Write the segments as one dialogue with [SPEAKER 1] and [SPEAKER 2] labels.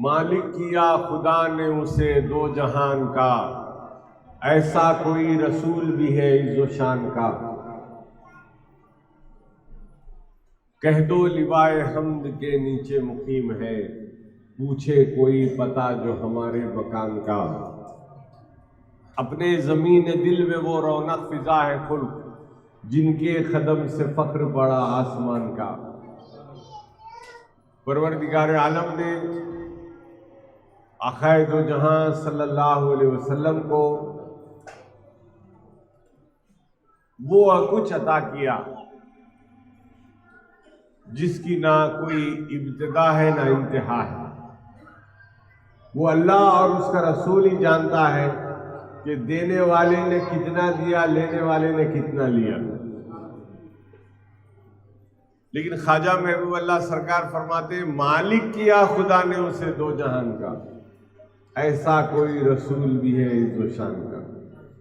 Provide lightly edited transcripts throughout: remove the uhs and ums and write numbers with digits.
[SPEAKER 1] मालिक किया खुदा ने उसे दो जहान का, ऐसा कोई रसूल भी है इज़्ज़ो शान का। कह दो लिवाए हम्द के नीचे मुकीम है, पूछे कोई पता जो हमारे मकान का। अपने ज़मीन दिल में वो रौनक फिजा है खुल्क, जिनके कदम से फख्र बड़ा आसमान का। परवरदिगार आलम ने आक़ाए दो जहां सल्लल्लाहु अलैहि वसल्लम को वो कुछ अता किया जिसकी ना कोई इब्तिदा है ना इंतहा है। वो अल्लाह और उसका रसूल ही जानता है कि देने वाले ने कितना दिया, लेने वाले ने कितना लिया। लेकिन ख्वाजा महबूब अल्लाह सरकार फरमाते, मालिक किया खुदा ने उसे दो जहान का, ऐसा कोई रसूल भी है इज़्ज़ो शान का।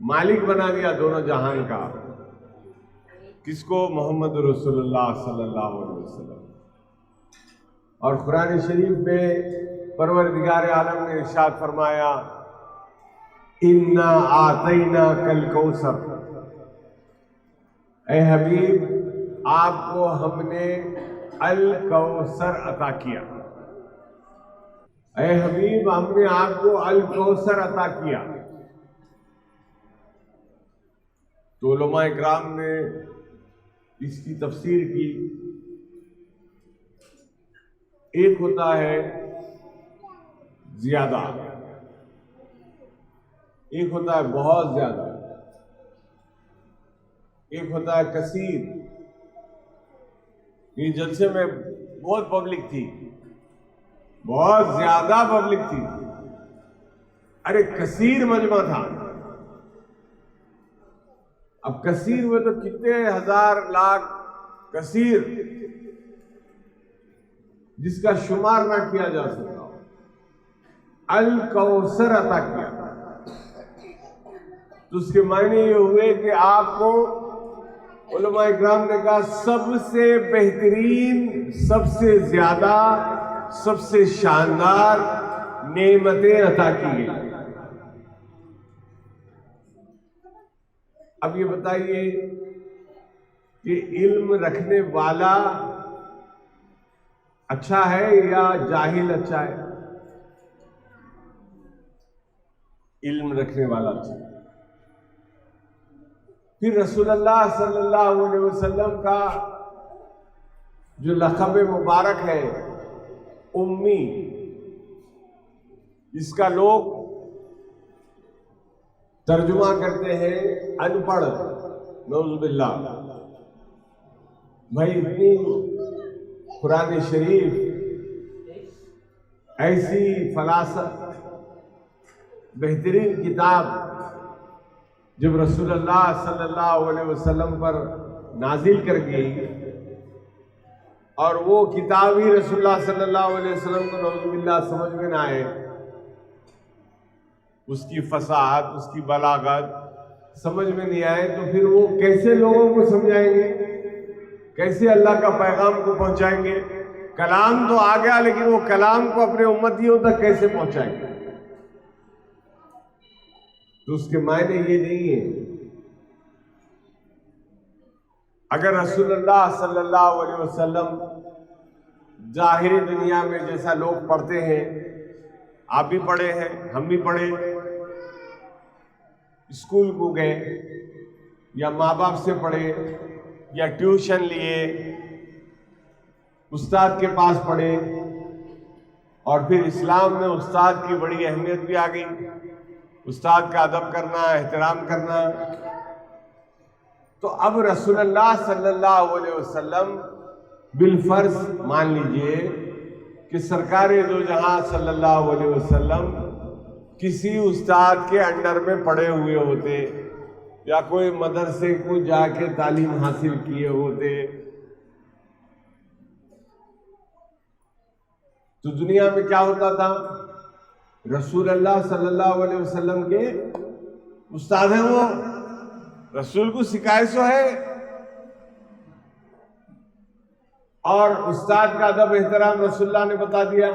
[SPEAKER 1] मालिक बना दिया दोनों जहान का। किसको? मोहम्मद रसूलुल्लाह सल्लल्लाहु अलैहि वसल्लम। और कुरान शरीफ में परवरदिगार आलम ने इरशाद फरमाया, इन्ना आतैना कल कौसर, ऐ हबीब आपको हमने अल कौसर अता किया। ऐ हबीब हमने आपको अल कौसर अता किया। तो उलमा इकराम ने इसकी तफसीर की। एक होता है ज्यादा, एक होता है बहुत ज्यादा, एक होता है कसीर। ये जलसे में बहुत पब्लिक थी, बहुत ज्यादा पब्लिक थी। अरे कसीर मजमा था। अब कसीर में तो कितने हजार लाख कसीर, जिसका शुमार ना किया जा सकता। अल कौसर अता किया तो उसके मायने ये हुए कि आपको उलमा इकराम ने कहा सबसे बेहतरीन, सबसे ज्यादा, सबसे शानदार नेमतें अता की गई। अब ये बताइए कि इल्म रखने वाला अच्छा है या जाहिल अच्छा है? इल्म रखने वाला अच्छा है। फिर रसूलुल्लाह सल्लल्लाहु अलैहि वसल्लम का जो लक़ब मुबारक है उम्मी, इसका लोग तर्जुमा करते हैं अनपढ़, नौज़ुबिल्लाह। भाई इतनी कुरान शरीफ ऐसी फलासत बेहतरीन किताब जब रसूलुल्लाह सल्लल्लाहु अलैहि वसल्लम पर नाजिल कर गई, और वो किताब ही रसूलुल्लाह सल्लल्लाहु अलैहि वसल्लम को नौज़ुबिल्लाह समझ में ना आए, उसकी फसाहत, उसकी बलागत समझ में नहीं आए, तो फिर वो कैसे लोगों को समझाएंगे, कैसे अल्लाह का पैगाम को पहुंचाएंगे? कलाम तो आ गया, लेकिन वो कलाम को अपने उम्मतियों तक कैसे पहुंचाएंगे? तो उसके मायने ये नहीं है। अगर रसूलुल्लाह सल्लल्लाहु अलैहि वसल्लम जाहिरी दुनिया में जैसा लोग पढ़ते हैं, आप भी पढ़े हैं, हम भी पढ़े, स्कूल को गए या माँ बाप से पढ़े या ट्यूशन लिए, उस्ताद के पास पढ़े, और फिर इस्लाम में उस्ताद की बड़ी अहमियत भी आ गई, उस्ताद का अदब करना, एहतराम करना। तो अब रसूलुल्लाह सल्लल्लाहु अलैहि वसल्लम बिलफर्ज मान लीजिए कि सरकार दो जहां सल्लल्लाहु अलैहि वसल्लम किसी उस्ताद के अंडर में पढ़े हुए होते, या कोई मदरसे को जाके तालीम हासिल किए होते, तो दुनिया में क्या होता था? रसूलुल्लाह सल्लल्लाहु अलैहि वसल्लम के उस्ताद हैं, वो रसूल को सिखाए सो है, और उस्ताद का अदब एहतराम रसूलुल्लाह ने बता दिया।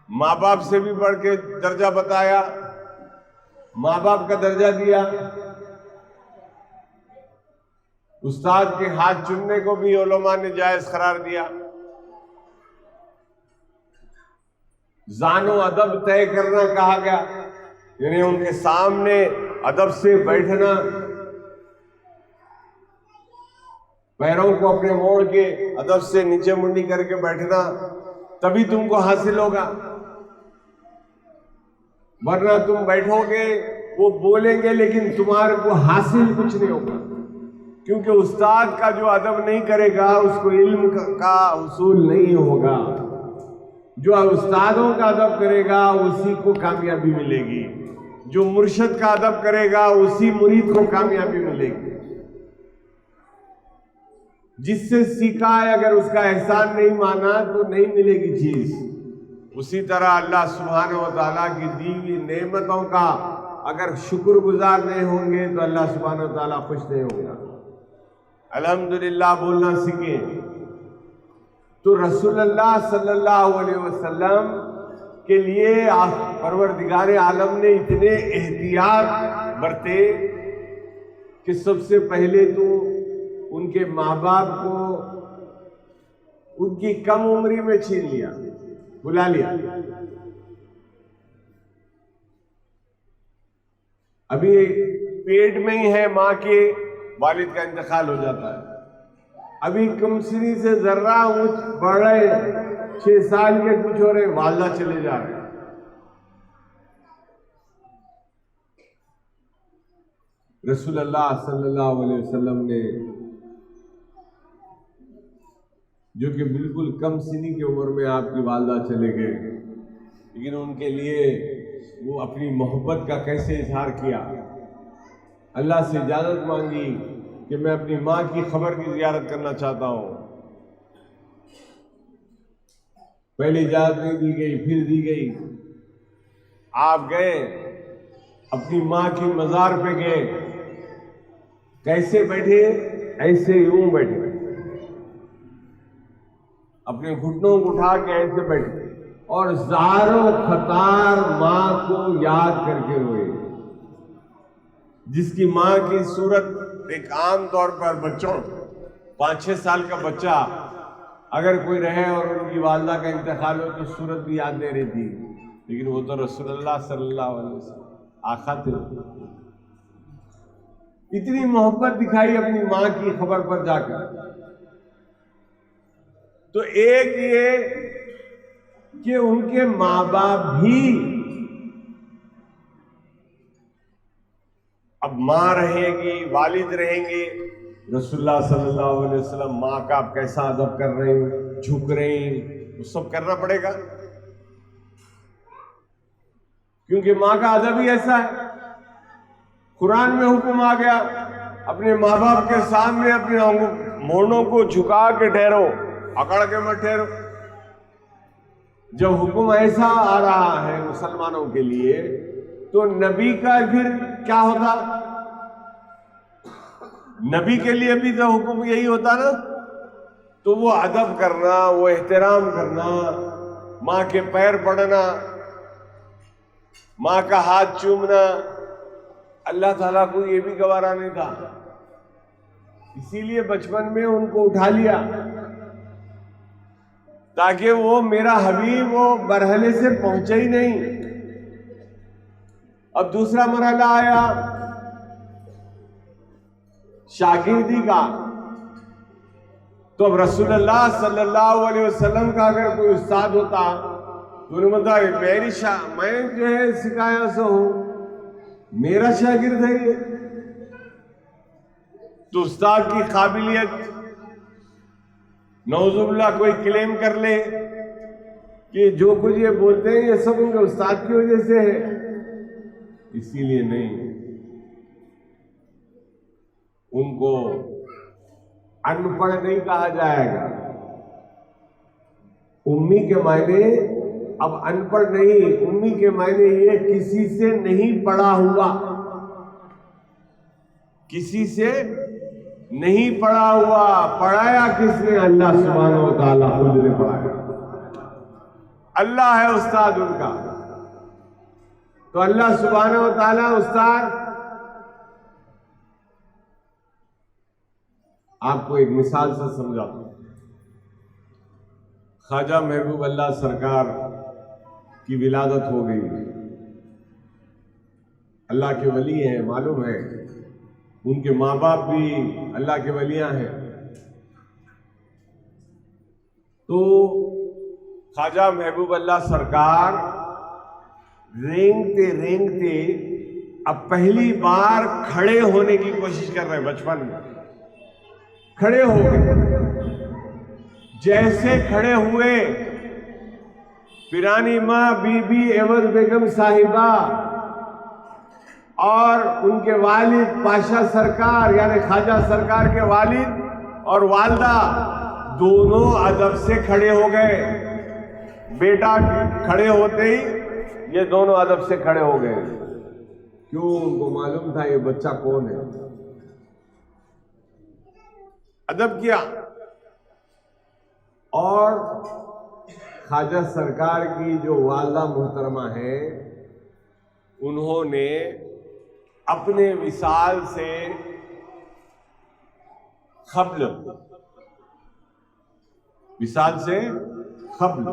[SPEAKER 1] माँ बाप से भी बढ़ के दर्जा बताया, माँ बाप का दर्जा दिया। उस्ताद के हाथ चूमने को भी उलमा ने जायज करार दिया। जानो अदब तय करना कहा गया, यानी उनके सामने अदब से बैठना, पैरों को अपने मोड़ के अदब से नीचे मुंडी करके बैठना, तभी तुमको हासिल होगा। वरना तुम बैठोगे, वो बोलेंगे, लेकिन तुम्हारे को हासिल कुछ नहीं होगा। क्योंकि उस्ताद का जो अदब नहीं करेगा उसको इल्म का उसूल नहीं होगा। जो उस्तादों का अदब करेगा उसी को कामयाबी मिलेगी। जो मुर्शिद का अदब करेगा उसी मुरीद को कामयाबी मिलेगी। जिससे सीखा है, अगर उसका एहसान नहीं माना तो नहीं मिलेगी चीज। उसी तरह अल्लाह सुब्हानहू व तआला की दी हुई नेमतों का अगर शुक्रगुजार नहीं होंगे तो अल्लाह सुब्हानहू व तआला खुश नहीं होगा। अल्हम्दुलिल्लाह बोलना सीखे तो रसूलुल्लाह सल्लल्लाहु अलैहि वसल्लम के लिए परवरदिगार आलम ने इतने एहतियात बरते कि सबसे पहले तो उनके माँ बाप को उनकी कम उम्री में छीन लिया, बुला लिया। अभी पेट में ही है माँ के, वालिद का इंतकाल हो जाता है। अभी कमसिनी से जर्रा ऊंच बढ़ रहे, 6 साल के कुछ हो रहे, वालदा चले जा रहे। रसूलुल्लाह सल्लल्लाहु अलैहि वसल्लम ने, जो कि बिल्कुल कम सिनी की उम्र में आपकी वालदा चले गए, लेकिन उनके लिए वो अपनी मोहब्बत का कैसे इजहार किया। अल्लाह से इजाज़त मांगी कि मैं अपनी माँ की खबर की जियारत करना चाहता हूँ। पहले इजाज़त नहीं दी गई, फिर दी गई। आप गए, अपनी माँ की मज़ार पे गए। कैसे बैठे? ऐसे यूं बैठे, अपने घुटनों को उठा के ऐसे बैठे और ज़ारो खतार माँ को याद करके रोए। जिसकी माँ की सूरत एक आम तौर पर बच्चों, 5-6 साल का बच्चा अगर कोई रहे और उनकी वालदा का इंतकाल हो तो सूरत भी याद नहीं रहती, लेकिन वो तो रसूलुल्लाह सल्लल्लाहु अलैहि वसल्लम आका थे। इतनी मोहब्बत दिखाई अपनी माँ की खबर पर जाकर। तो एक ये कि उनके माँ बाप भी अब माँ रहेगी, वालिद रहेंगे। रसूलुल्लाह सल्लल्लाहु अलैहि वसल्लम माँ का आप कैसा अदब कर रहे हैं, झुक रहे हैं, वो सब करना पड़ेगा, क्योंकि माँ का अदब ही ऐसा है। कुरान में हुक्म आ गया, अपने माँ बाप के सामने अपने मोड़ों को झुका के ठहरो, अकड़ के मत ठहरो। जब हुक्म ऐसा आ रहा है मुसलमानों के लिए, तो नबी का फिर क्या होता? नबी के लिए भी तो हुक्म यही होता ना। तो वो अदब करना, वो एहतराम करना, माँ के पैर पड़ना, माँ का हाथ चूमना, अल्लाह ताला को ये भी गवारा नहीं था। इसीलिए बचपन में उनको उठा लिया, ताकि वो मेरा हबीब वो मरहले से पहुंचे ही नहीं। अब दूसरा मरहला आया शागिर्दी का। तो अब रसूलुल्लाह सल्लल्लाहु अलैहि वसल्लम का अगर कोई उस्ताद होता तो उन्हें बोलता मैं जो है सिखाया से हूं, मेरा शागिर्द है ये। तो उस्ताद की काबिलियत, नौजुबिल्लाह कोई क्लेम कर ले कि जो कुछ ये बोलते हैं ये सब उनके उस्ताद की वजह से है, इसीलिए नहीं। उनको अनपढ़ नहीं कहा जाएगा। उम्मी के मायने अब अनपढ़ नहीं, उम्मी के मायने ये किसी से नहीं पढ़ा हुआ, किसी से नहीं पढ़ा हुआ। पढ़ाया किसने? अल्लाह सुब्हानहू व तआला खुद ने पढ़ाया। अल्लाह है उस्ताद उनका। तो अल्लाह सुब्हानहू व तआला उस्ताद। आपको एक मिसाल से समझाता हूं। ख्वाजा महबूब अल्लाह सरकार की विलादत हो गई। अल्लाह के वली हैं, मालूम है, उनके माँ बाप भी अल्लाह के वलियां हैं। तो ख्वाजा महबूब अल्लाह सरकार रेंगते रेंगते अब पहली बार खड़े होने की कोशिश कर रहे हैं। बचपन में खड़े हो गए। जैसे खड़े हुए, पिरानी माँ बीबी एवज बेगम साहिबा और उनके वालिद पाशा सरकार यानी ख्वाजा सरकार के वालिद और वालदा दोनों अदब से खड़े हो गए। बेटा खड़े होते ही ये दोनों अदब से खड़े हो गए। क्यों? उनको मालूम था ये बच्चा कौन है। अदब किया। और ख्वाजा सरकार की जो वालदा मोहतरमा है, उन्होंने अपने विसाल से क़ब्ल, विसाल से क़ब्ल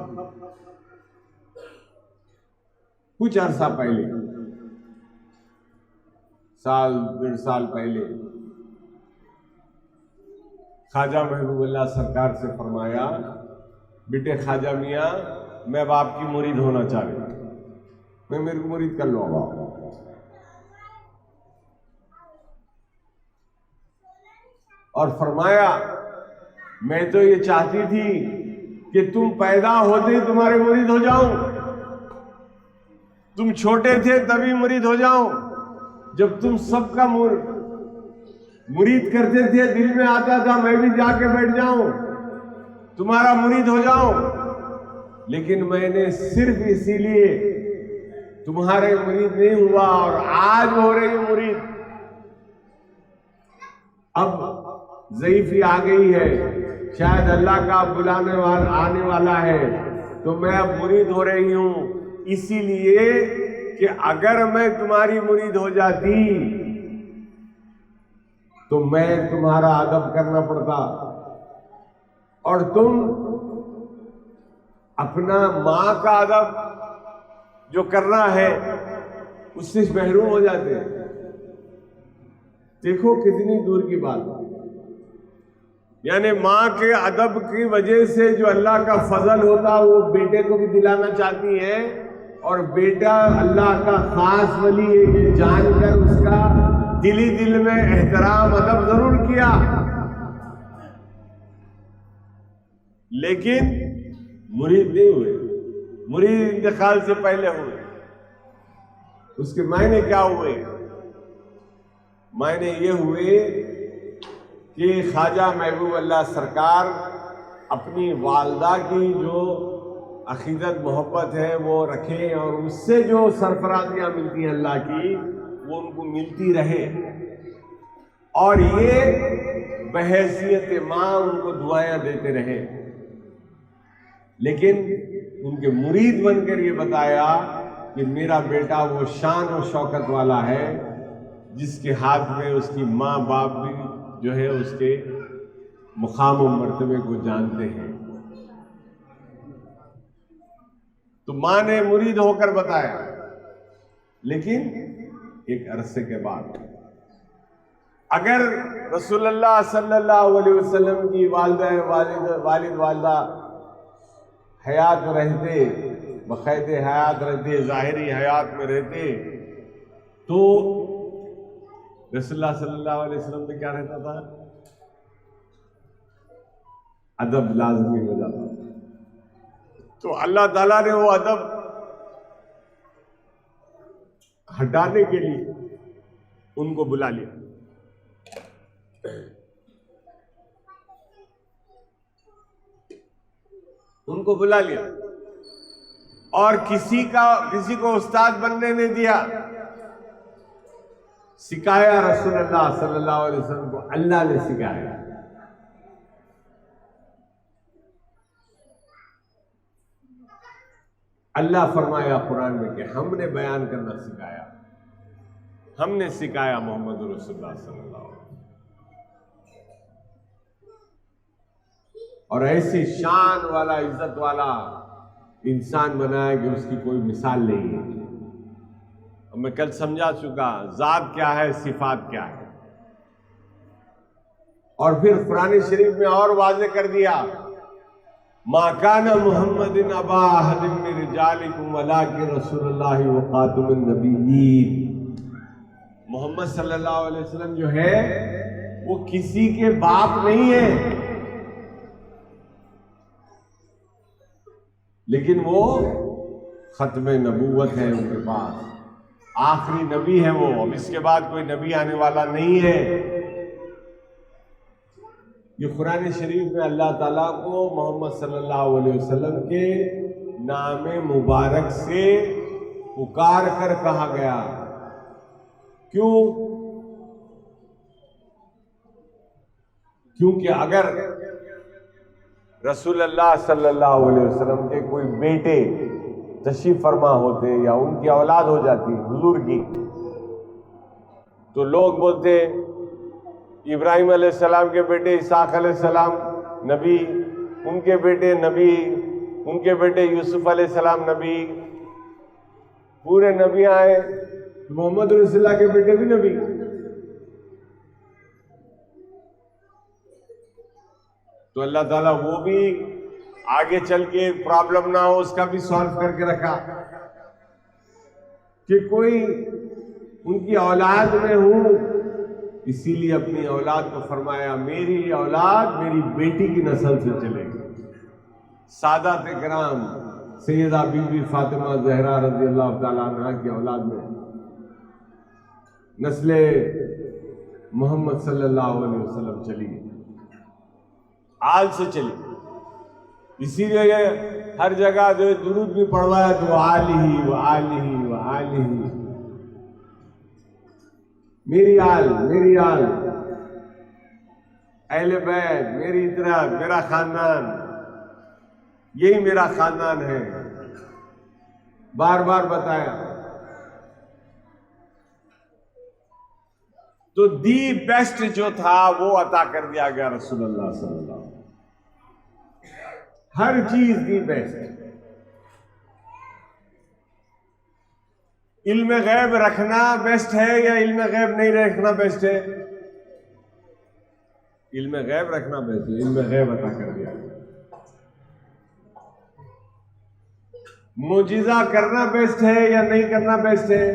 [SPEAKER 1] कुछ अरसा पहले, साल 1.5 साल पहले, ख्वाजा महबूब अल्लाह सरकार से फरमाया, बेटे ख्वाजा मियाँ, मैं अब आपकी मुरीद होना चाह रही हूं, मैं मेरे को मुरीद कर लो। और फरमाया, मैं तो ये चाहती थी कि तुम पैदा होते ही तुम्हारे मुरीद हो जाऊं, तुम छोटे थे तभी मुरीद हो जाऊं। जब तुम सबका मुरीद करते थे, दिल में आता था मैं भी जाके बैठ जाऊं, तुम्हारा मुरीद हो जाऊं। लेकिन मैंने सिर्फ इसीलिए तुम्हारे मुरीद नहीं हुआ और आज हो रही मुरीद। अब ज़ईफ़ी आ गई है, शायद अल्लाह का बुलाने वाला आने वाला है, तो मैं अब मुरीद हो रही हूं। इसीलिए कि अगर मैं तुम्हारी मुरीद हो जाती तो मैं तुम्हारा अदब करना पड़ता और तुम अपना माँ का अदब जो करना है उससे महरूम हो जाते हैं। देखो कितनी दूर की बात। यानी माँ के अदब की वजह से जो अल्लाह का फजल होता वो बेटे को भी दिलाना चाहती है, और बेटा अल्लाह का खास वली है ये जानकर उसका दिली दिल में एहतराम अदब जरूर किया, लेकिन मुरीद नहीं हुए। मुरीद इंतकाल से पहले हुए। उसके मायने क्या हुए? मायने ये हुए कि ख्वाजा महबूब अल्लाह सरकार अपनी वालदा की जो अकीदत मोहब्बत है वो रखें और उससे जो सरफराजियाँ मिलती हैं अल्लाह की वो उनको मिलती रहे, और ये बहैसियत माँ उनको दुआएं देते रहे। लेकिन उनके मुरीद बनकर ये बताया कि मेरा बेटा वो शान और शौकत वाला है जिसके हाथ में उसकी माँ बाप भी जो है उसके मुकाम और मर्तबे को जानते हैं। तो माँ ने मुरीद होकर बताया, लेकिन एक अरसे के बाद अगर रसूलुल्लाह सल्लल्लाहु अलैहि वसल्लम की वालिद वालदा हयात रहते, बक़ैदे हयात रहते, ज़ाहिरी हयात में रहते, तो रसूलुल्लाह सल्लल्लाहु अलैहि वसल्लम में क्या रहता था? अदब लाज़मी हो जाता। तो अल्लाह ताला ने वो अदब हटाने के लिए उनको बुला लिया। उनको बुला लिया और किसी को उस्ताद बनने नहीं दिया। सिखाया रसूलुल्लाह सल्लल्लाहु अलैहि वसल्लम को अल्लाह ने सिखाया। अल्लाह फरमाया कुरान में कि हमने बयान करना सिखाया, हमने सिखाया मोहम्मद रसूलुल्लाह सल्लल्लाहु अलैहि वसल्लम। और ऐसी शान वाला, इज्जत वाला इंसान बनाया कि उसकी कोई मिसाल नहीं है। और मैं कल समझा चुका जात क्या है, सिफात क्या है। और फिर कुरान शरीफ में और वाज़ेह कर दिया, मा काना मुहम्मदिन अबा अहदिन मिन रिजालिकुम वलाकिन रसूलुल्लाह व खातमुन नबिय्यीन। मोहम्मद सल्लल्लाहु अलैहि वसल्लम जो है वो किसी के बाप नहीं है, लेकिन वो खत्म नबूवत है उनके पास, आखिरी नबी है वो। अब इसके बाद कोई नबी आने वाला नहीं है। ये कुरान शरीफ में अल्लाह ताला को मोहम्मद सल्लल्लाहु अलैहि वसल्लम के नाम मुबारक से पुकार कर कहा गया। क्यों? क्योंकि अगर रसूलुल्लाह सल्लल्लाहु अलैहि वसल्लम के कोई बेटे तशरीफ फरमा होते या उनकी औलाद हो जाती हुजूर की, तो लोग बोलते इब्राहिम अलैहिस्सलाम के बेटे इसाक अलैहिस्सलाम नबी, उनके बेटे नबी, उनके बेटे यूसुफ अलैहिस्सलाम नबी, पूरे नबी आए, मोहम्मद रसूलुल्लाह के बेटे भी नबी। तो अल्लाह ताला वो भी आगे चल के प्रॉब्लम ना हो उसका भी सॉल्व करके रखा कि कोई उनकी औलाद में हूं, इसीलिए अपनी औलाद को फरमाया मेरी औलाद मेरी बेटी की नस्ल से चलेगी। सादात इकराम सैयदा बीबी फातिमा ज़हरा रज़ी अल्लाह ताला अन्हा की औलाद में नस्ले मोहम्मद सल्लल्लाहु अलैहि वसल्लम चली, आल से चली। इसीलिए हर जगह जो दुरूद भी पढ़वाया तो आलिही व आलिही व आलिही, मेरी आल, मेरी आल, अहले बैत, मेरी इतरात, मेरा खानदान, यही मेरा खानदान है, बार बार बताया। तो दी बेस्ट जो था वो अता कर दिया गया रसूलुल्लाह सल्लल्लाहु अलैहि वसल्लम। हर चीज दी बेस्ट। इल्म गैब रखना बेस्ट है या इल्म गैब नहीं रखना बेस्ट है? इल्म गैब रखना बेस्ट है, इल्म गैब अता कर दिया। मोजिजा करना बेस्ट है या नहीं करना बेस्ट है?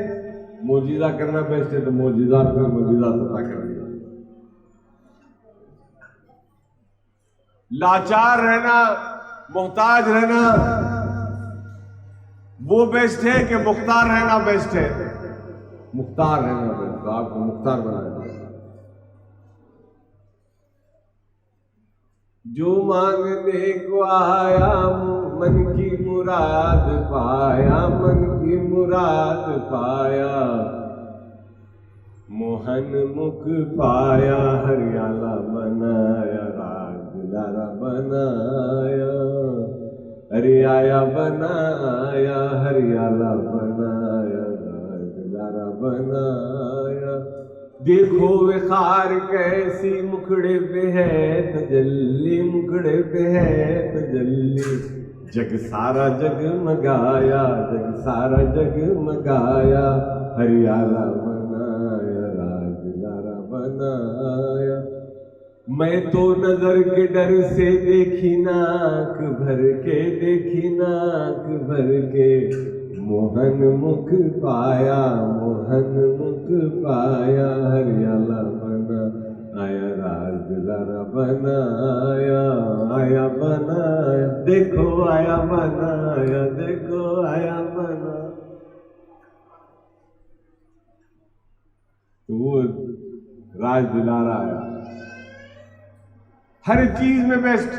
[SPEAKER 1] मोजिजा करना बेस्ट है, तो मोजिजा पे मोजिजा अता कर दिया। लाचार रहना, मोहताज रहना वो बेस्ट है कि मुख्तार रहना बेस्ट है? मुख्तार रहना बेस्ट, तो आपको मुख्तार बनाना। जो मांगने को आया मन की मुराद पाया, मन की मुराद पाया, मोहन मुख पाया, हरियाला बनाया, राजलारा बनाया, हरियाला बनाया, हरियाला बनाया, राजलारा बनाया। देखो विखार कैसी मुखड़े पे है तजल्ली, मुखड़े पे है तजल्ली, जग सारा जगमगाया, जग सारा जगमगाया, हरियाला बनाया, राजलारा बनाया। मैं तो नजर के डर से देखी नाक भर के, देखी नाक भर के, मोहन मुख पाया, मोहन मुख पाया, हरियाला बना आया, राजलारा बनाया, आया बनाया, देखो आया बनाया, देखो आया बना। तो वो राजलारा आया। हर चीज में बेस्ट।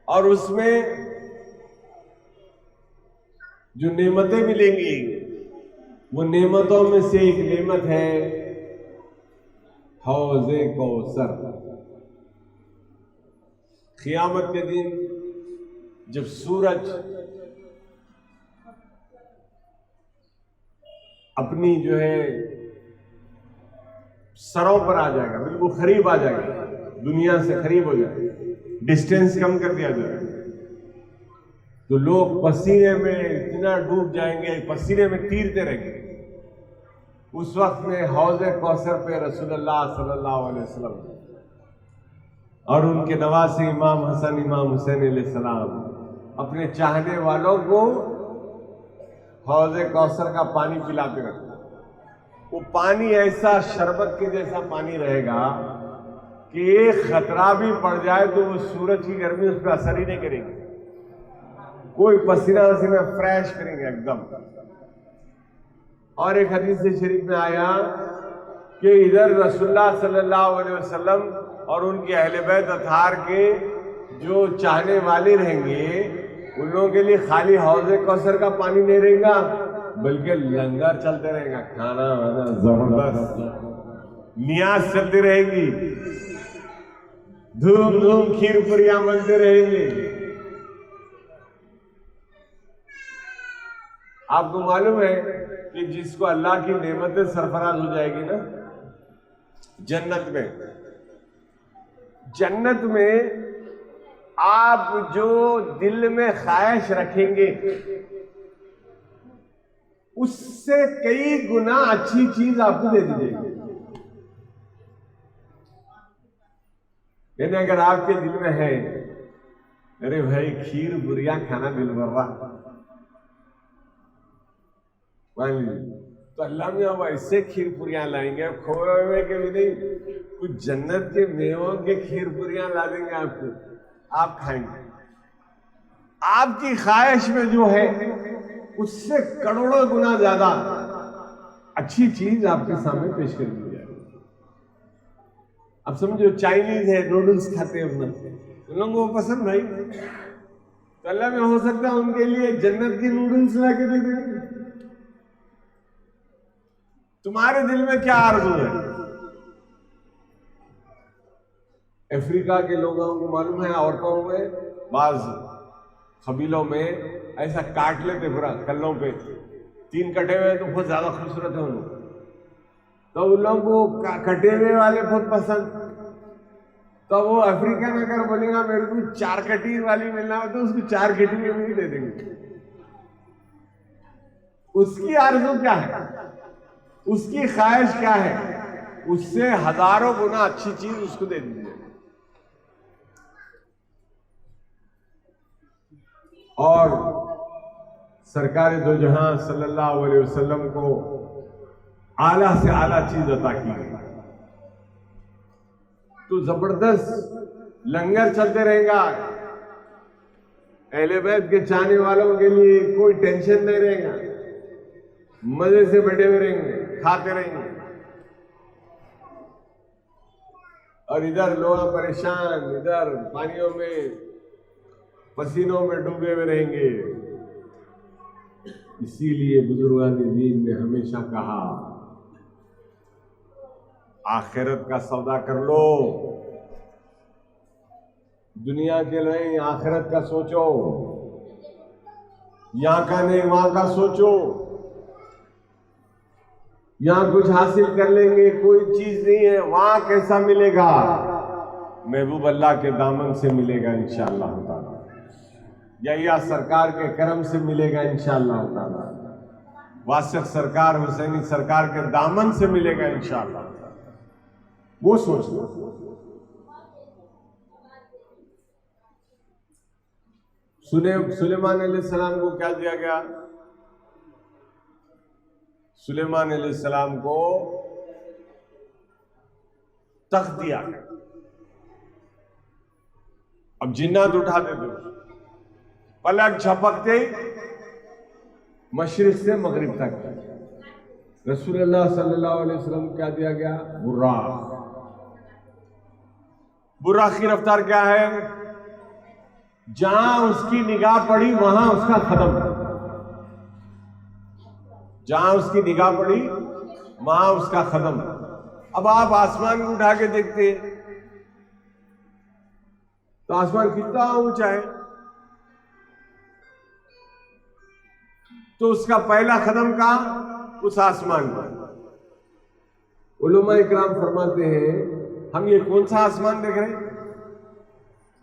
[SPEAKER 1] और उसमें जो नेमतें मिलेंगी वो नेमतों में से एक नेमत है हौज़े कौसर। क़यामत के दिन जब सूरज अपनी जो है सरों पर आ जाएगा, बिल्कुल करीब आ जाएगा, दुनिया से करीब हो जाएगा, डिस्टेंस कम कर दिया जाएगा। तो लोग पसीने में इतना डूब जाएंगे, पसीने में तीरते रहेंगे। उस वक्त में हौज़े कौसर पे रसूलुल्लाह सल्लल्लाहु अलैहि वसल्लम और उनके नवासे इमाम हसन इमाम हुसैन अलैहिस्सलाम अपने चाहने वालों को हौज़े कौसर का पानी पिलाते रहते। वो पानी ऐसा शरबत के जैसा पानी रहेगा कि एक खतरा भी पड़ जाए तो वो सूरज की गर्मी उस पर असर ही नहीं करेगी, कोई पसीना वसीना फ्रेश करेंगे एकदम। और एक हदीस शरीफ में आया कि इधर रसूलुल्लाह सल्लल्लाहु अलैहि वसल्लम और उनके अहले बैत अतहार के जो चाहने वाले रहेंगे उन लोगों के लिए खाली हौज़े कौसर का पानी नहीं रहेगा, बल्कि लंगर चलते रहेगा, खाना वाना जबरदस्त, नियाज चलती रहेगी, धूम धूम खीर पूरियां बनते रहेंगे। आपको मालूम है कि जिसको अल्लाह की नेमतें सरफराज हो जाएगी ना जन्नत में आप जो दिल में ख्वाहिश रखेंगे उससे कई गुना अच्छी चीज आपको दे दी जाएगी। यानी अगर आपके दिल में है अरे भाई खीर बुरिया खाना दिल भर रहा, तो अल्लाह में हम ऐसे खीर पुरियां लाएंगे, खोए के भी नहीं, कुछ जन्नत के मेवों के खीर पुरियां ला देंगे आपको, आप खाएंगे। आपकी ख्वाहिश में जो है उससे करोड़ों गुना ज्यादा अच्छी चीज आपके सामने पेश कर दी जाएगी। अब समझो चाइनीज है, नूडल्स खाते हैं अपना, उन लोगों को पसंद नहीं, तो अल्लाह में हो सकता है उनके लिए जन्नत की नूडल्स ला के दे देंगे। तुम्हारे दिल में क्या आरज़ू है? अफ्रीका के लोगों को मालूम है, औरतों में बाज कबीलों में ऐसा काट लेते पूरा कल्लों पे, 3 कटे हुए तो बहुत ज्यादा खूबसूरत है उन लोग, तो उन लोगों को कटे हुए वाले बहुत पसंद। तो वो अफ्रीकन अगर बोलेगा मेरे को 4 कटी वाली मिलना हो तो उसको 4 कटी में भी दे देंगे। उसकी आरज़ू क्या है, उसकी ख्वाहिश क्या है, उससे हजारों गुना अच्छी चीज उसको दे दीजिए। और सरकार दो जहां सल्लल्लाहु अलैहि वसल्लम को आला से आला चीज अता की गई, तो जबरदस्त लंगर चलते रहेगा, अहले बैत के चाहने वालों के लिए कोई टेंशन नहीं रहेगा, मजे से बैठे हुए रहेंगे, खाते रहेंगे। और इधर लोग परेशान, इधर पानियों में पसीनों में डूबे हुए रहेंगे। इसीलिए बुजुर्गान दीन ने हमेशा कहा आखिरत का सौदा कर लो, दुनिया के नहीं आखिरत का सोचो, यहां का नहीं वहां का सोचो। यहां कुछ हासिल कर लेंगे, कोई चीज नहीं है, वहां कैसा मिलेगा? महबूब अल्लाह के दामन से मिलेगा इंशाअल्लाह ताला, या सरकार के करम से मिलेगा इंशाअल्लाह ताला, वासिक सरकार हुसैनी सरकार के दामन से मिलेगा इंशाअल्लाह। वो सोचना। सुलेमान अलैहिस्सलाम को क्या दिया गया? सुलेमान अलैहिस्सलाम को तख्त दिया गया। अब जिन्नात उठाते थे, पलक झपकते मशरिक से मगरिब तक। रसूलुल्लाह सल्लल्लाहु अलैहि वसल्लम क्या दिया गया? बुर्राक। बुर्राक की रफ्तार क्या है? जहां उसकी निगाह पड़ी वहां उसका खत्म, जहां उसकी निगाह पड़ी वहां उसका खत्म। अब आप आसमान को उठा के देखते तो आसमान कितना ऊंचा है, तो उसका पहला कदम कहां? उस आसमान पर। उलमा इकराम फरमाते हैं हम ये कौन सा आसमान देख रहे हैं?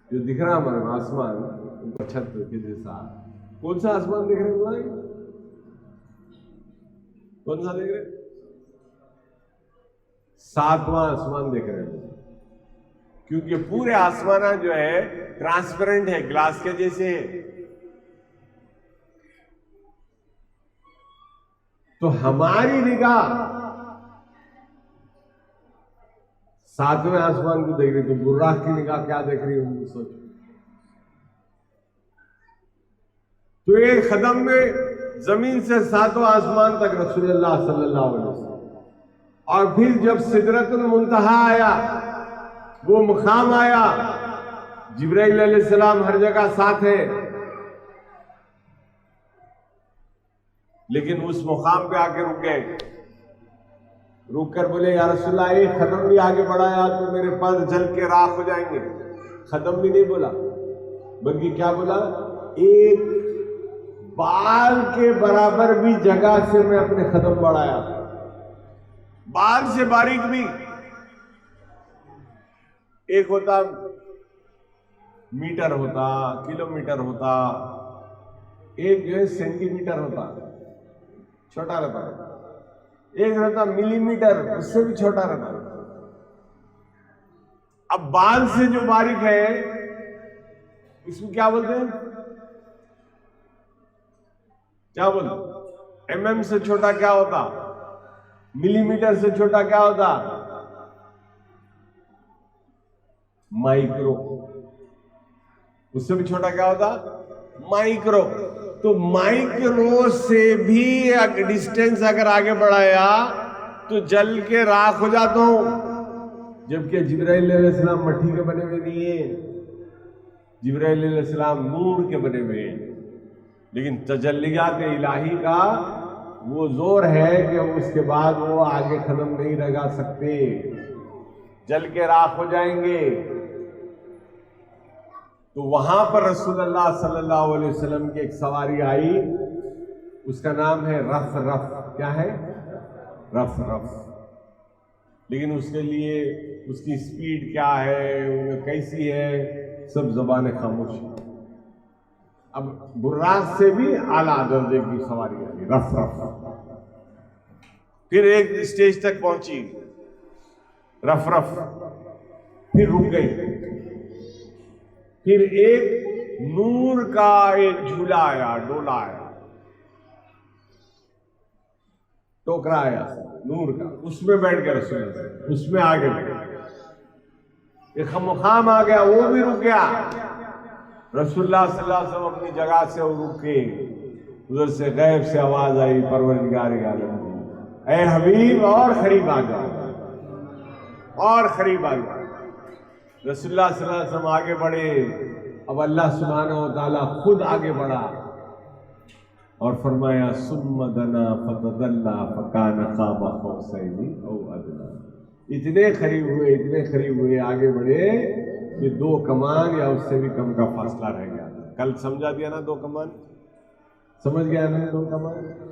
[SPEAKER 1] जो दिख रहा हमारा आसमान ऊपर छत के जैसा, कौन सा आसमान देख रहे हैं भाई? कौन सा देख रहे हैं? 7वां आसमान देख रहे हैं, क्योंकि पूरे आसमान जो है ट्रांसपेरेंट है, ग्लास के जैसे है। तो हमारी निगाह 7वें आसमान को देख रही, तो बुर्राह की निगाह क्या देख रही होगी सोचो। तो एक कदम में जमीन से 7वां आसमान तक रसूलुल्लाह सल्लल्लाहु अलैहि वसल्लम, और फिर जब सिदरतुल मुंतहा आया, वो मुकाम आया, जिब्राइल अलैहिस्सलाम हर जगह साथ है, लेकिन उस मुकाम पे आके रुक गए। रुक कर बोले या रसूलल्लाह, एक कदम भी आगे बढ़ाया तो मेरे पर जल के राख हो जाएंगे। कदम भी नहीं बोला, बल्कि क्या बोला, एक बाल के बराबर भी जगह से मैं अपने कदम बढ़ाया, बाल से बारीक भी। एक होता मीटर होता, किलोमीटर होता, एक जो है सेंटीमीटर होता, छोटा रहता, एक रहता मिलीमीटर, उससे भी छोटा रहता। अब बाल से जो बारीक है इसको क्या बोलते हैं? क्या बोलते? एमएम से छोटा क्या होता? मिलीमीटर से छोटा क्या होता? माइक्रो। उससे भी छोटा क्या होता? माइक्रो। तो माइक्रो से भी डिस्टेंस अगर आगे बढ़ाया तो जल के राख हो जाता हूं। जबकि जिब्राइल अलैहिस्सलाम मट्टी के बने हुए नहीं है, जिब्राइल अलैहिस्सलाम नूर के बने हुए हैं। लेकिन तजल्लियात इलाही का वो जोर है कि उसके बाद वो आगे कदम नहीं लगा सकते, जल के राख हो जाएंगे। तो वहां पर रसूलुल्लाह सल्लल्लाहु अलैहि वसल्लम की एक सवारी आई, उसका नाम है रफ रफ। क्या है? Rough rough. लेकिन उसके लिए उसकी स्पीड क्या है, कैसी है, सब ज़बान खामोश। अब बुर्राक से भी आला दर्जे की सवारी आई, रफ रफ। फिर एक स्टेज तक पहुंची रफ रफ, फिर रुक गई। फिर एक नूर का एक झूला आया, डोला आया, टोकरा आया नूर का, उसमें बैठ गए रसूल, उसमें आगे बढ़े। एक मुकाम आ गया, वो भी रुक गया। रसूलुल्लाह सल्लल्लाहु अलैहि वसल्लम अपनी जगह से रुके, उधर से गैब से आवाज आई, परवरदिगार आलम, ऐ हबीब और करीब आ जाओ, और करीब आ जाओ। रसूलुल्लाह सल्लल्लाहु अलैहि वसल्लम आगे बढ़े। अब अल्लाह सुब्हानहू व तआला खुद आगे बढ़ा और फरमाया सुम्मा दना फतदल्ला फकान क़ाब क़ौसैनि औ अदना। इतने करीब हुए, इतने करीब हुए, आगे बढ़े कि 2 कमान या उससे भी कम का फासला रह गया। कल समझा दिया ना 2 कमान, समझ गया ना 2 कमान।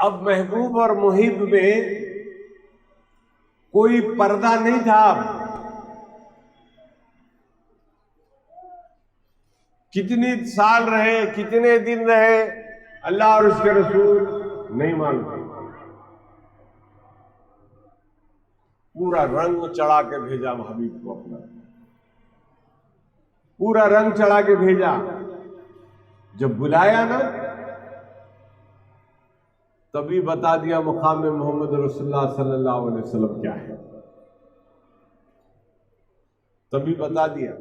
[SPEAKER 1] अब महबूब और मुहिब में कोई पर्दा नहीं था। कितने साल रहे, कितने दिन रहे, अल्लाह और उसके रसूल नहीं मानते। पूरा रंग चढ़ा के भेजा हबीब को अपना, पूरा रंग चढ़ा के भेजा। जब बुलाया ना, तभी बता दिया मुकाम मोहम्मद रसूलुल्लाह सल्लल्लाहु अलैहि वसल्लम क्या है। तभी बता दिया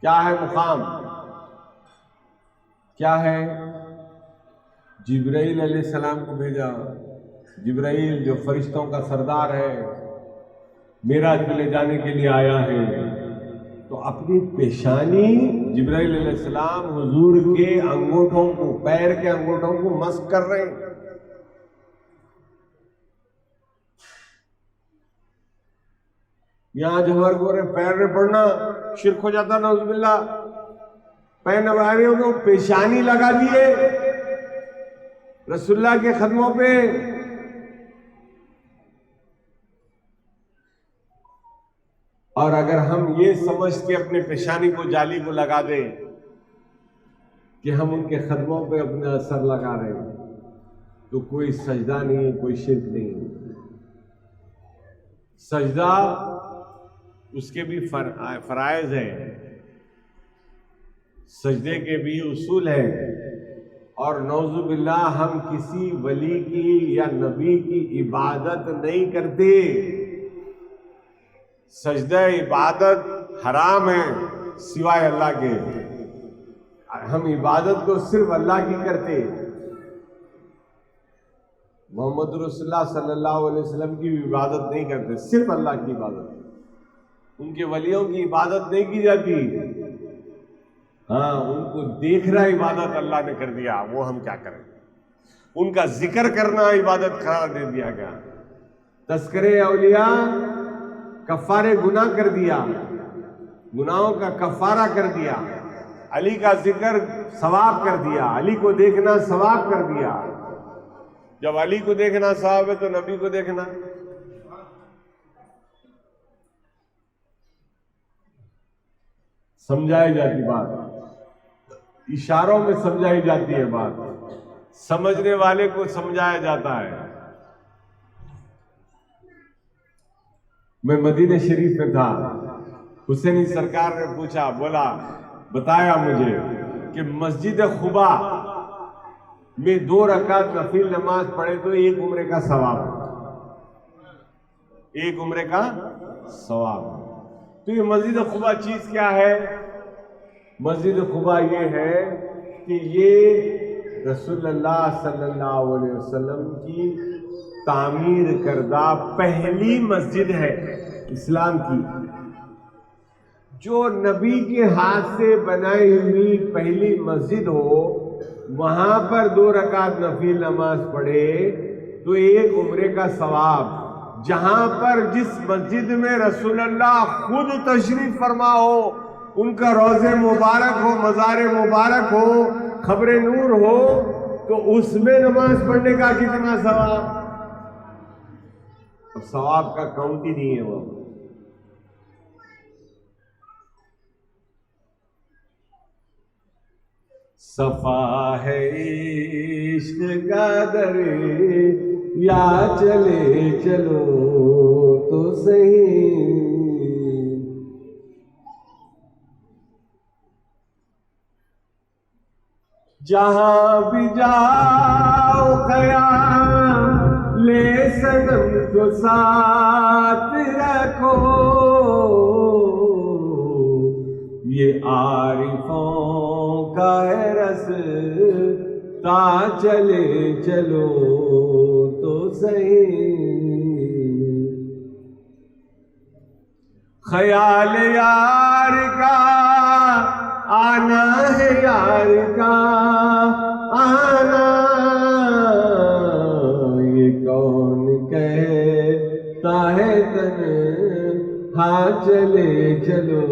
[SPEAKER 1] क्या है मुकाम, क्या है। जिब्राइल अलैहिस्सलाम को भेजा। जिब्राइल जो फरिश्तों का सरदार है, मेराज में ले जाने के लिए आया है। तो अपनी पेशानी जिब्राइल अलैहिस्सलाम हुजूर के अंगूठों को, पैर के अंगूठों को मस्क कर रहे हैं। यहां जहर गोरे पैर में पड़ना शिर्क हो जाता, नौजुबिल्लाह। पैनवारियों को पेशानी लगा दिए रसूलुल्लाह के खदमों पे। और अगर हम ये समझ के अपने पेशानी को जाली को लगा दें कि हम उनके खदमों पे अपना असर लगा रहे हैं, तो कोई सजदा नहीं, कोई शिर्क नहीं। सजदा उसके भी फराइज है, सजदे के भी उसूल है। और नौजुबिल्लाह हम किसी वली की या नबी की इबादत नहीं करते। सजदा इबादत हराम है सिवाय अल्लाह के। हम इबादत तो सिर्फ अल्लाह की करते। मोहम्मद रसूलुल्लाह सल्लल्लाहु अलैहि वसल्लम की इबादत नहीं करते, सिर्फ अल्लाह की इबादत। उनके वलियों की इबादत नहीं की जाती। हाँ, उनको देखना इबादत अल्लाह ने कर दिया, वो हम क्या करें। उनका जिक्र करना इबादत करार दे दिया गया। तस्करे औलिया कफ़ारे गुनाह कर दिया, गुनाहों का कफ़ारा कर दिया। अली का जिक्र सवाब कर दिया, अली को देखना सवाब कर दिया। जब अली को देखना सवाब है तो नबी को देखना। समझाई जाती बात, इशारों में समझाई जाती है बात, समझने वाले को समझाया जाता है। मैं मदीने शरीफ में था, हुसैनी सरकार ने पूछा, बोला, बताया मुझे कि मस्जिद खुबा में 2 रकात नफिल नमाज पढ़े तो 1 उम्रे का सवाब, 1 उम्रे का सवाब। तो ये मस्जिद खुबा चीज क्या है? मस्जिद खुबा ये है कि ये रसूलुल्लाह सल्लल्लाहु अलैहि वसल्लम की तामीर करदा पहली मस्जिद है इस्लाम की। जो नबी के हाथ से बनाई हुई पहली मस्जिद हो, वहां पर 2 रकात नफिल नमाज पढ़े तो 1 उम्रे का सवाब। जहां पर जिस मस्जिद में रसूलुल्लाह खुद तशरीफ फरमा हो, उनका रोज़े मुबारक हो, मज़ारे मुबारक हो, खबरे नूर हो, तो उसमें नमाज पढ़ने का कितना सवाब। अब सवाब का काउंट ही नहीं है वो। सफा है इश्क का दरे या चले चलो तो सही। जहां भी जाओ ख्याल ले सनम को साथ रखो, ये आरिफों का है रास्ता, चले चलो तो सही। ख्याल यार का आना है, यार का आना, ये कौन कहता है तन, हाँ चले चलो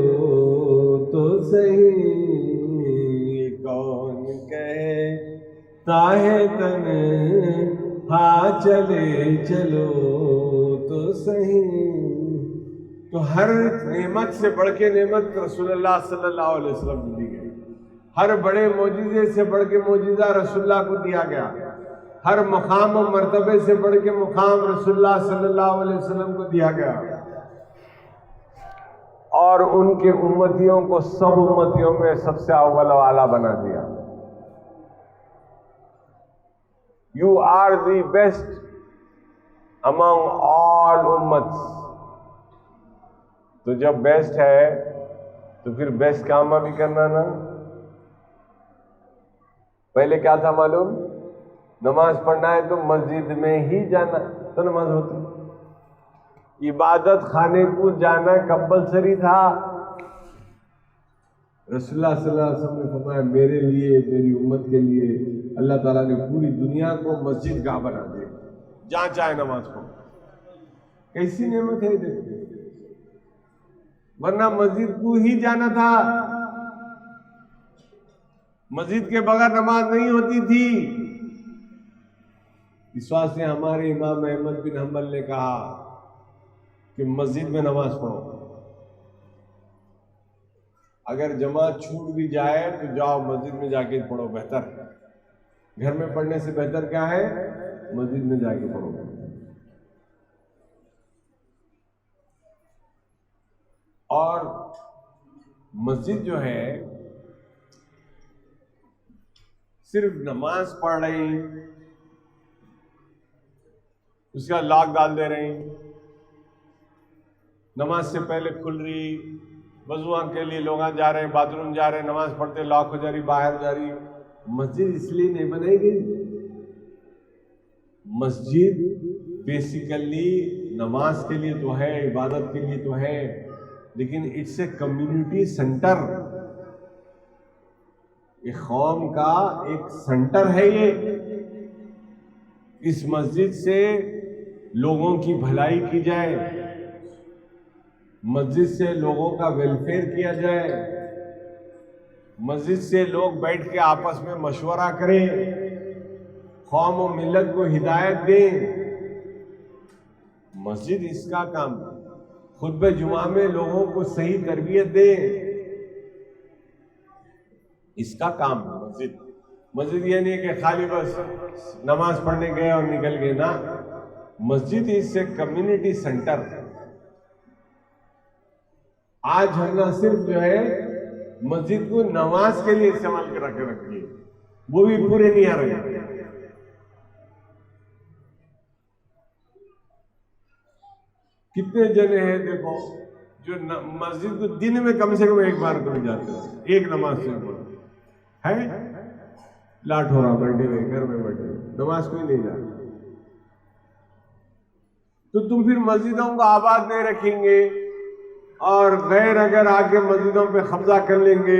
[SPEAKER 1] तो सही। ये कौन कहता है तन, हाँ चले चलो तो सही। तो हर नेमत से बढ़ के नेमत रसूलुल्लाह सल्लल्लाहु अलैहि वसल्लम को दी गई। हर बड़े मौजिज़े से बढ़ के मौजिज़ा रसूलुल्लाह को दिया गया। हर मकाम और मर्तबे से बढ़ के मुकाम रसूलुल्लाह सल्लल्लाहु अलैहि वसल्लम को दिया गया। और उनके उम्मतियों को सब उम्मतियों में सबसे अव्वल वाला बना दिया। You are the best among all उम्मत्स। तो जब बेस्ट है तो फिर बेस्ट काम भी करना ना। पहले क्या था मालूम? नमाज पढ़ना है तो मस्जिद में ही जाना तो नमाज होती। इबादत खाने को जाना कंपलसरी था। रसूलुल्लाह सल्लल्लाहु अलैहि वसल्लम ने फरमाया, मेरे लिए, मेरी उम्मत के लिए अल्लाह ताला ने पूरी दुनिया को मस्जिद गाह बना दिया, जहां चाहे नमाज पढ़ो। कैसी नेमत है देखो। वरना मस्जिद को ही जाना था। मस्जिद के बगैर नमाज नहीं होती थी। इस वास्ते हमारे इमाम अहमद बिन हम्बल ने कहा कि मस्जिद में नमाज पढ़ो। अगर जमात छूट भी जाए तो जाओ मस्जिद में जाके पढ़ो, बेहतर है। घर में पढ़ने से बेहतर क्या है? मस्जिद में जाके पढ़ो। और मस्जिद जो है सिर्फ नमाज पढ़ रही, उसका लॉक डाल दे रही, नमाज से पहले खुल रही, वजुआ के लिए लोग जा रहे हैं, बाथरूम जा रहे हैं, नमाज पढ़ते लॉक हो जा रही, बाहर जा रही। मस्जिद इसलिए नहीं बनाई गई। मस्जिद बेसिकली नमाज के लिए तो है, इबादत के लिए तो है, लेकिन इट्स ए कम्युनिटी सेंटर। ये कौम का एक सेंटर है ये। इस मस्जिद से लोगों की भलाई की जाए, मस्जिद से लोगों का वेलफेयर किया जाए, मस्जिद से लोग बैठ के आपस में मशवरा करें, कौम और मिल्लत को हिदायत दें। मस्जिद इसका काम, खुतबे जुमा में लोगों को सही तरबियत दें, इसका काम है मस्जिद। मस्जिद ये नहीं कि खाली बस नमाज पढ़ने गए और निकल गए ना। मस्जिद इज ए कम्युनिटी सेंटर। आज हम ना सिर्फ जो है मस्जिद को नमाज के लिए इस्तेमाल कर रखी है, वो भी पूरे नहीं आ रहे। कितने जने हैं देखो जो मस्जिद को दिन में कम से कम एक बार तो जाते हैं, एक नमाज से है। लाट हो रहा बैठे हुए, घर में बैठे हुए, नमाज कोई नहीं जाता। तो तुम फिर मस्जिदों को आबाद नहीं रखेंगे और गैर अगर आके मस्जिदों पे कब्जा कर लेंगे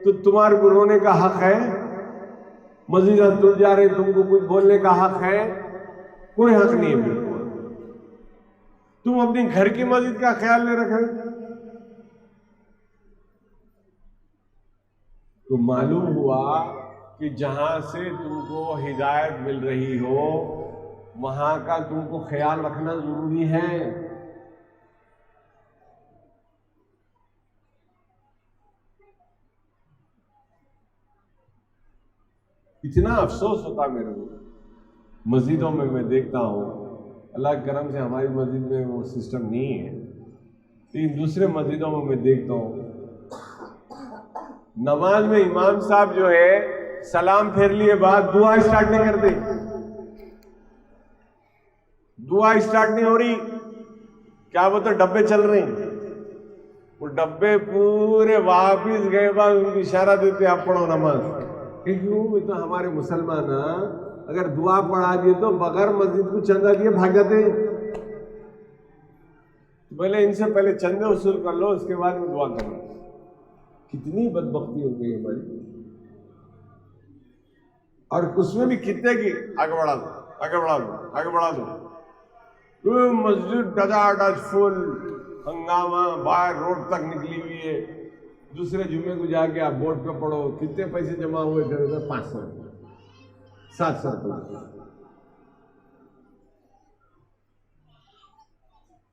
[SPEAKER 1] तो तुम्हारे को रोने का हक है? मस्जिद तुल जा रहे, तुमको कुछ बोलने का हक है? कोई हक नहीं है बिल्कुल। तुम अपनी घर की मस्जिद का ख्याल नहीं रख रहे। तो मालूम हुआ कि जहां से तुमको हिदायत मिल रही हो वहां का तुमको ख्याल रखना जरूरी है। इतना अफसोस होता मेरे को मस्जिदों में, मैं देखता हूँ, अल्लाह के करम से हमारी मस्जिद में वो सिस्टम नहीं है, लेकिन दूसरे मस्जिदों में मैं देखता हूँ नमाज में इमाम साहब जो है सलाम फेर लिए बाद दुआ स्टार्ट नहीं करते। दुआ स्टार्ट नहीं हो रही, क्या वो तो डब्बे चल रहे हैं, वो डब्बे पूरे वापिस गए बाद उनको इशारा देते आप पढ़ो नमाज। क्यों? तो हमारे मुसलमान अगर दुआ पढ़ा दिए तो बगैर मस्जिद को चंदा दिए भाग जाते। पहले इनसे पहले चंदे वसूल कर लो, उसके बाद में दुआ करना। कितनी बदबख्ती हो गई हमारी। और उसमें भी कितने की आगे बढ़ा दो, आगे बढ़ा दो, आगे बढ़ा दो। मस्जिद डजाडज फुल, हंगामा, बाहर रोड तक निकली हुई है। दूसरे जुम्मे को जाके आप बोर्ड पे पढ़ो कितने पैसे जमा हुए थे? 500 700 रुपये।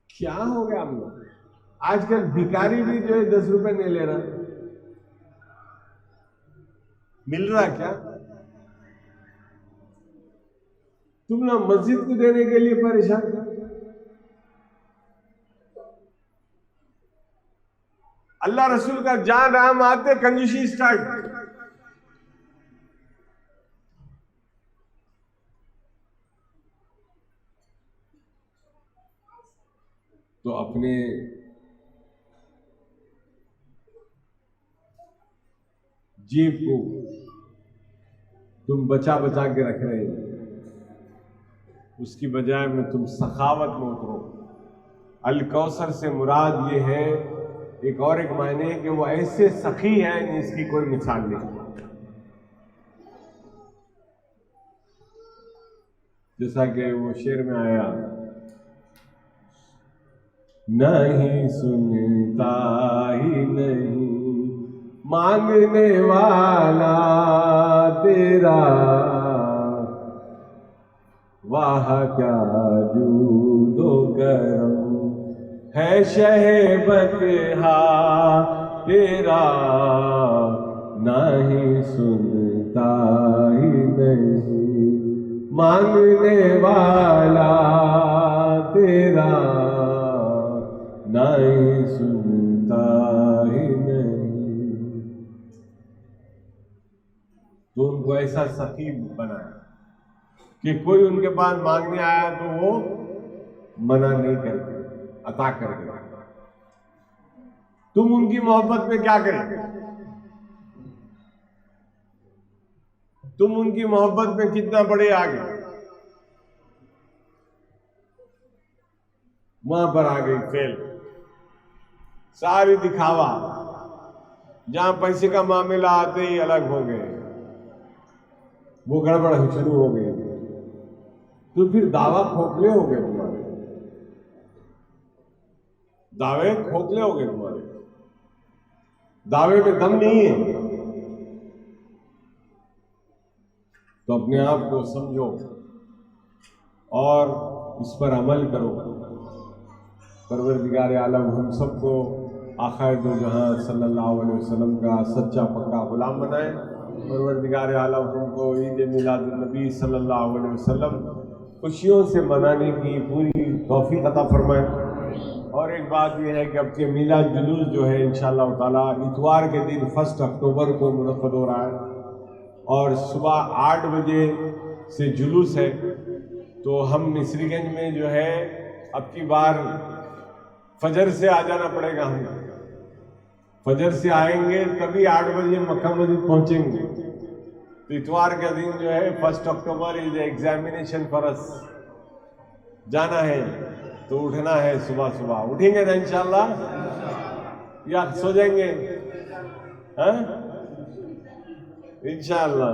[SPEAKER 1] क्या हो गया हम लोग? आजकल भिखारी भी जो है 10 रुपए नहीं ले रहा। मिल रहा क्या? तुम ना मस्जिद को देने के लिए परेशान। अल्लाह रसूल का जान राम आते कंजूसी स्टार्ट। तो अपने जेब को तुम बचा बचा के रख रहे हो, उसकी बजाय में तुम सखावत में उतरो। अल कौसर से मुराद ये है, एक और एक मायने कि वो ऐसे सखी है जिसकी कोई मिसाल नहीं। जैसा कि वो शेर में आया, नहीं सुनता ही नहीं मांगने वाला तेरा, वाह क्या जूदो करम है शहबतहा तेरा, नहीं सुनता ही नहीं। मांगने वाला तेरा, नहीं सुनता ही नहीं। तो उनको ऐसा सकीब बनाया कि कोई उनके पास मांगने आया तो वो मना नहीं करते, अता कर देते। तुम उनकी मोहब्बत में क्या करेंगे? तुम उनकी मोहब्बत में कितना बड़े आगे, वहां पर आ गई फेल। सारी दिखावा, जहां पैसे का मामला आते ही अलग हो गए, वो गड़बड़ शुरू हो गई। तो फिर दावा खोखले हो गए तुम्हारे, दावे खोखले हो गए तुम्हारे, दावे में दम नहीं है। तो अपने आप को समझो और इस पर अमल करो। परवरदिगार आलम हम सबको आखिर दो जहां सल्लल्लाहु अलैहि वसल्लम का सच्चा पक्का गुलाम बनाए। परवरदिगार आलम हमको ईद मिलादुन नबी सल्लल्लाहु अलैहि वसल्लम खुशियों से मनाने की पूरी तौफीक अता फरमाए। और एक बात यह है कि अब के मिलाद जुलूस जो है इंशाअल्लाह ताला इतवार के दिन 1 अक्टूबर को मुनक़्क़द हो रहा है और सुबह 8 बजे से जुलूस है। तो हम मिस्रीगंज में जो है अब की बार फजर से आ जाना पड़ेगा। हम फजर से आएंगे तभी 8 बजे मक्का मस्जिद पहुंचेंगे। तो इतवार का दिन जो है 1 October is examination for us, जाना है तो उठना है सुबह सुबह। उठेंगे ना इंशाल्लाह या सो जाएंगे? हाँ इंशाल्लाह।